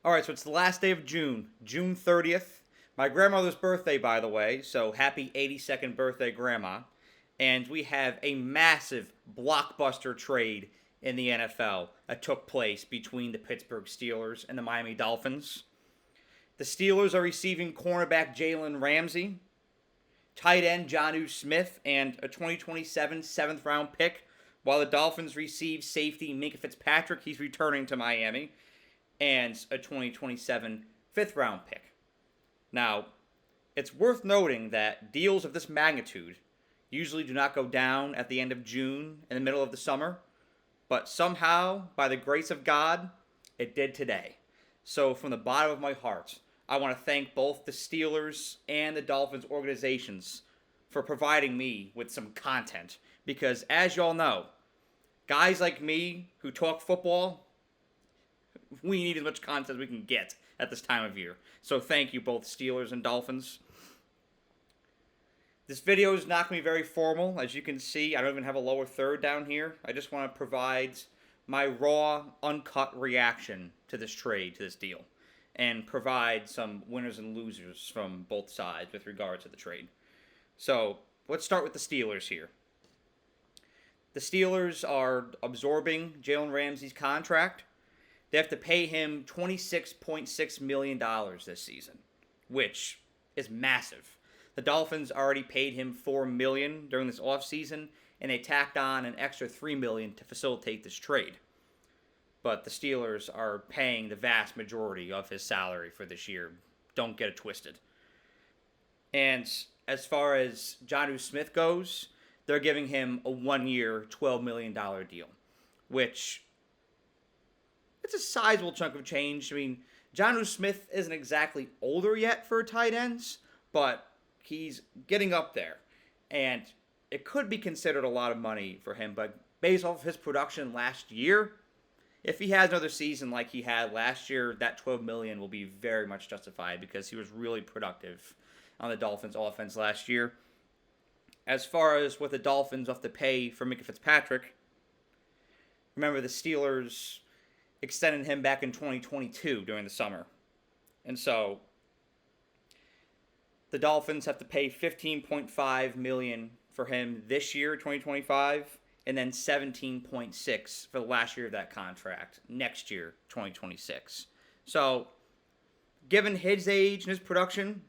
All right, so it's the last day of June, June 30th. My grandmother's birthday, by the way, so happy 82nd birthday, Grandma. And we have a massive blockbuster trade in the NFL that took place between the Pittsburgh Steelers and the Miami Dolphins. The Steelers are receiving cornerback Jalen Ramsay, tight end Jonnu Smith, and a 2027 seventh round pick, while the Dolphins receive safety Minkah Fitzpatrick. He's returning to Miami, and a 2027 fifth round pick. Now, it's worth noting that deals of this magnitude usually do not go down at the end of June in the middle of the summer, but somehow, by the grace of God, it did today. So, from the bottom of my heart, I want to thank both the Steelers and the Dolphins organizations for providing me with some content. Because, as y'all know, guys like me who talk football, we need as much content as we can get at this time of year. So thank you, both Steelers and Dolphins. This video is not going to be very formal. As you can see, I don't even have a lower third down here. I just want to provide my raw, uncut reaction to this trade, to this deal, and provide some winners and losers from both sides with regard to the trade. So let's start with the Steelers here. The Steelers are absorbing Jalen Ramsay's contract. They have to pay him $26.6 million this season, which is massive. The Dolphins already paid him $4 million during this offseason, and they tacked on an extra $3 million to facilitate this trade. But the Steelers are paying the vast majority of his salary for this year. Don't get it twisted. And as far as Jonnu Smith goes, they're giving him a one-year, $12 million deal, which it's a sizable chunk of change. I mean, Jonnu Smith isn't exactly older yet for tight ends, but he's getting up there. And it could be considered a lot of money for him, but based off of his production last year, if he has another season like he had last year, that $12 million will be very much justified because he was really productive on the Dolphins offense last year. As far as what the Dolphins have to pay for Minkah Fitzpatrick, remember the Steelers extended him back in 2022 during the summer. And so the Dolphins have to pay $15.5 million for him this year, 2025, and then $17.6 for the last year of that contract, next year, 2026. So, given his age and his production,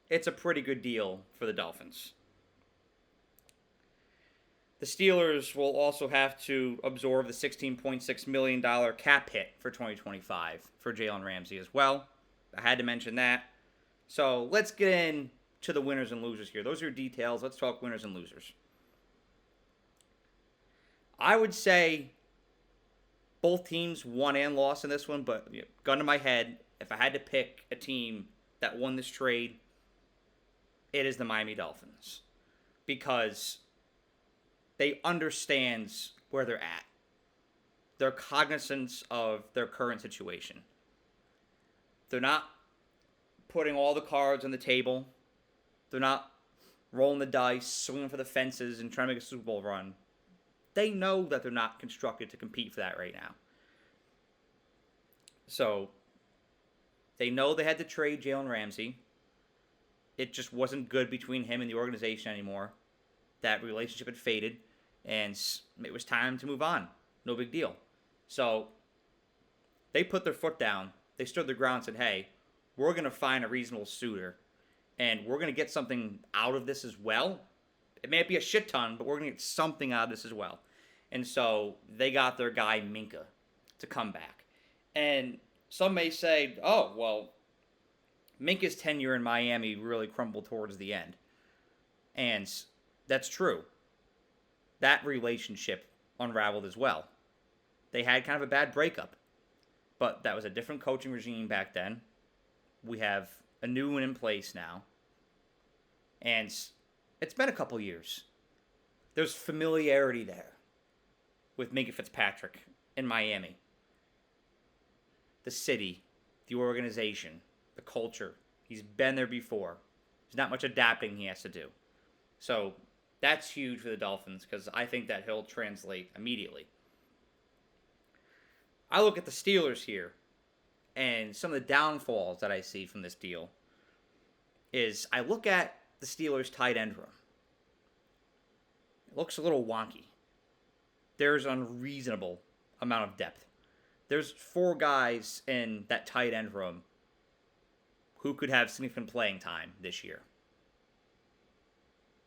it's a pretty good deal for the Dolphins. The Steelers will also have to absorb the $16.6 million cap hit for 2025 for Jalen Ramsay as well. I had to mention that. So let's get into the winners and losers here. Those are details. Let's talk winners and losers. I would say both teams won and lost in this one, but gun to my head, if I had to pick a team that won this trade, it is the Miami Dolphins. Because they understand where they're at. They're cognizant of their current situation. They're not putting all the cards on the table. They're not rolling the dice, swinging for the fences, and trying to make a Super Bowl run. They know that they're not constructed to compete for that right now. So, they know they had to trade Jalen Ramsay. It just wasn't good between him and the organization anymore. That relationship had faded, and it was time to move on. No big deal. So, they put their foot down. They stood their ground and said, hey, we're going to find a reasonable suitor, and we're going to get something out of this as well. It may be a shit ton, but we're going to get something out of this as well. And so, they got their guy Minkah to come back. And some may say, oh, well, Minkah's tenure in Miami really crumbled towards the end. And that's true. That relationship unraveled as well. They had kind of a bad breakup. But that was a different coaching regime back then. We have a new one in place now. And it's been a couple years. There's familiarity there with Minkah Fitzpatrick in Miami. The city, the organization, the culture. He's been there before. There's not much adapting he has to do. So that's huge for the Dolphins because I think that he'll translate immediately. I look at the Steelers here. and some of the downfalls that I see from this deal is I look at the Steelers' tight end room. It looks a little wonky. There's an unreasonable amount of depth. There's 4 guys in that tight end room who could have significant playing time this year.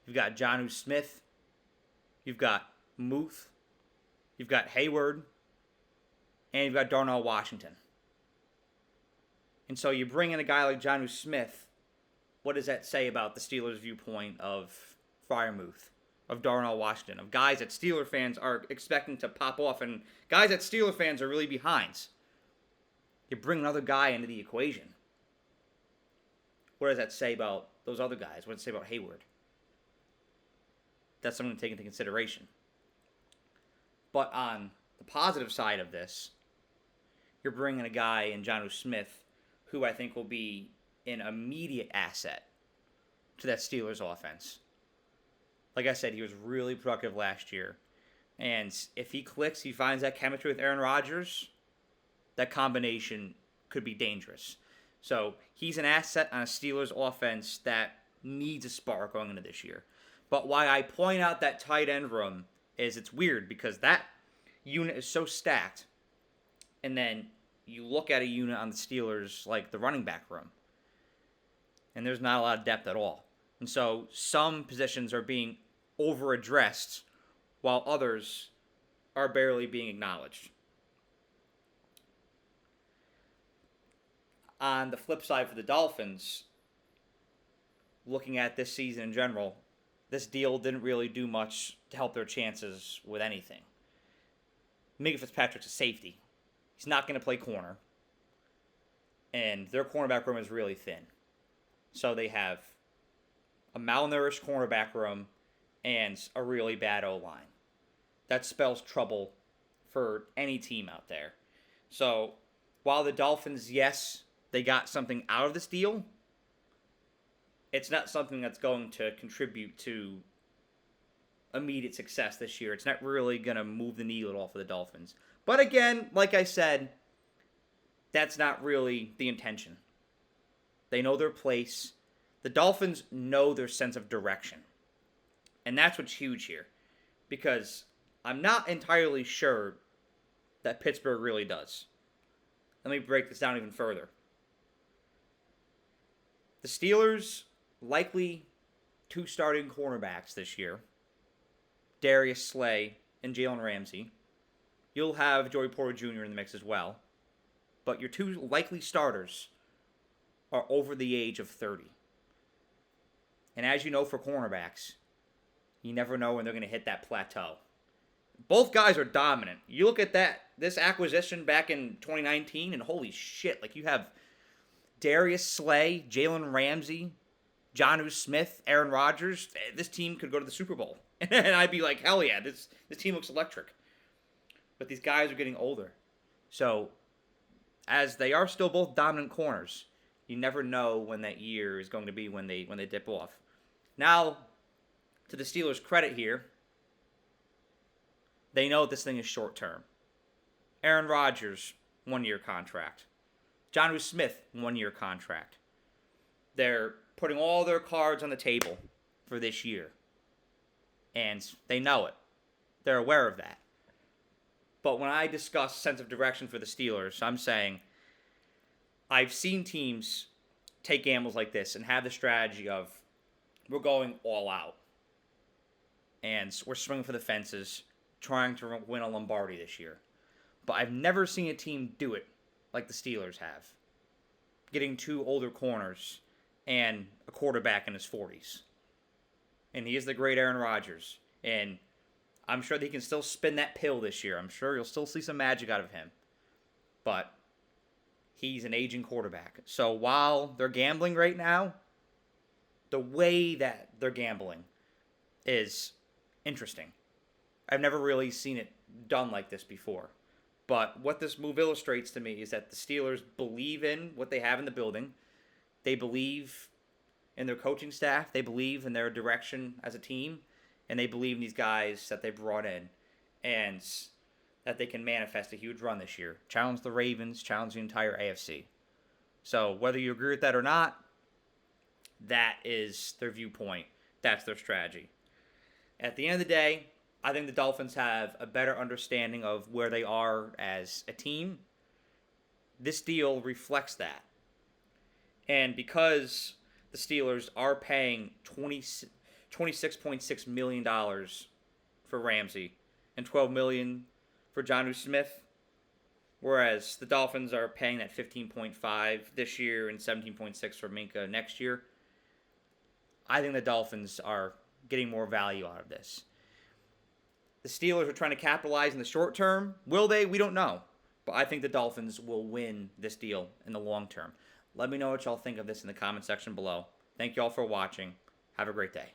You've got Jonnu Smith. You've got Muth. You've got Hayward. And you've got Darnell Washington. And so you bring in a guy like Jonnu Smith. What does that say about the Steelers' viewpoint of Freiermuth, of Darnell Washington, of guys that Steeler fans are expecting to pop off, and guys that Steeler fans are really behind? You bring another guy into the equation. What does that say about those other guys? What does it say about Hayward? That's something to take into consideration. But on the positive side of this, you're bringing a guy in Jonnu Smith who I think will be an immediate asset to that Steelers offense. Like I said, he was really productive last year. And if he clicks, he finds that chemistry with Aaron Rodgers, that combination could be dangerous. So he's an asset on a Steelers offense that needs a spark going into this year. But why I point out that tight end room is it's weird because that unit is so stacked. And then you look at a unit on the Steelers like the running back room, and there's not a lot of depth at all. And so some positions are being over-addressed while others are barely being acknowledged. On the flip side for the Dolphins, looking at this season in general, this deal didn't really do much to help their chances with anything. Minkah Fitzpatrick's a safety. He's not going to play corner. And their cornerback room is really thin. So they have a malnourished cornerback room and a really bad O-line. That spells trouble for any team out there. So while the Dolphins, yes, they got something out of this deal, it's not something that's going to contribute to immediate success this year. It's not really going to move the needle at all for the Dolphins. But again, like I said, that's not really the intention. They know their place. The Dolphins know their sense of direction. And that's what's huge here. Because I'm not entirely sure that Pittsburgh really does. Let me break this down even further. The Steelers, likely 2 starting cornerbacks this year, Darius Slay and Jalen Ramsay. You'll have Joey Porter Jr. in the mix as well. But your 2 likely starters are over the age of 30. And as you know for cornerbacks, you never know when they're going to hit that plateau. Both guys are dominant. You look at this acquisition back in 2019, and holy shit, like you have Darius Slay, Jalen Ramsay, Jonnu Smith, Aaron Rodgers. This team could go to the Super Bowl. And I'd be like, hell yeah, this team looks electric. But these guys are getting older. So, as they are still both dominant corners, you never know when that year is going to be when they dip off. Now, to the Steelers' credit here, they know this thing is short term. Aaron Rodgers, 1-year contract. Jonnu Smith, 1-year contract. They're putting all their cards on the table for this year. And they know it. They're aware of that. But when I discuss sense of direction for the Steelers, I'm saying I've seen teams take gambles like this and have the strategy of we're going all out. And we're swinging for the fences, trying to win a Lombardi this year. But I've never seen a team do it like the Steelers have. Getting 2 older corners and a quarterback in his 40s. And he is the great Aaron Rodgers. And I'm sure that he can still spin that pill this year. I'm sure you'll still see some magic out of him. But he's an aging quarterback. So while they're gambling right now, the way that they're gambling is interesting. I've never really seen it done like this before. But what this move illustrates to me is that the Steelers believe in what they have in the building. They believe in their coaching staff. They believe in their direction as a team. And they believe in these guys that they brought in. And that they can manifest a huge run this year. Challenge the Ravens, challenge the entire AFC. So whether you agree with that or not, that is their viewpoint. That's their strategy. At the end of the day, I think the Dolphins have a better understanding of where they are as a team. This deal reflects that. And because the Steelers are paying $26.6 million for Ramsay and $12 million for Jonnu Smith, whereas the Dolphins are paying that $15.5 this year and $17.6 for Minkah next year, I think the Dolphins are getting more value out of this. The Steelers are trying to capitalize in the short term. Will they? We don't know. But I think the Dolphins will win this deal in the long term. Let me know what y'all think of this in the comment section below. Thank you all for watching. Have a great day.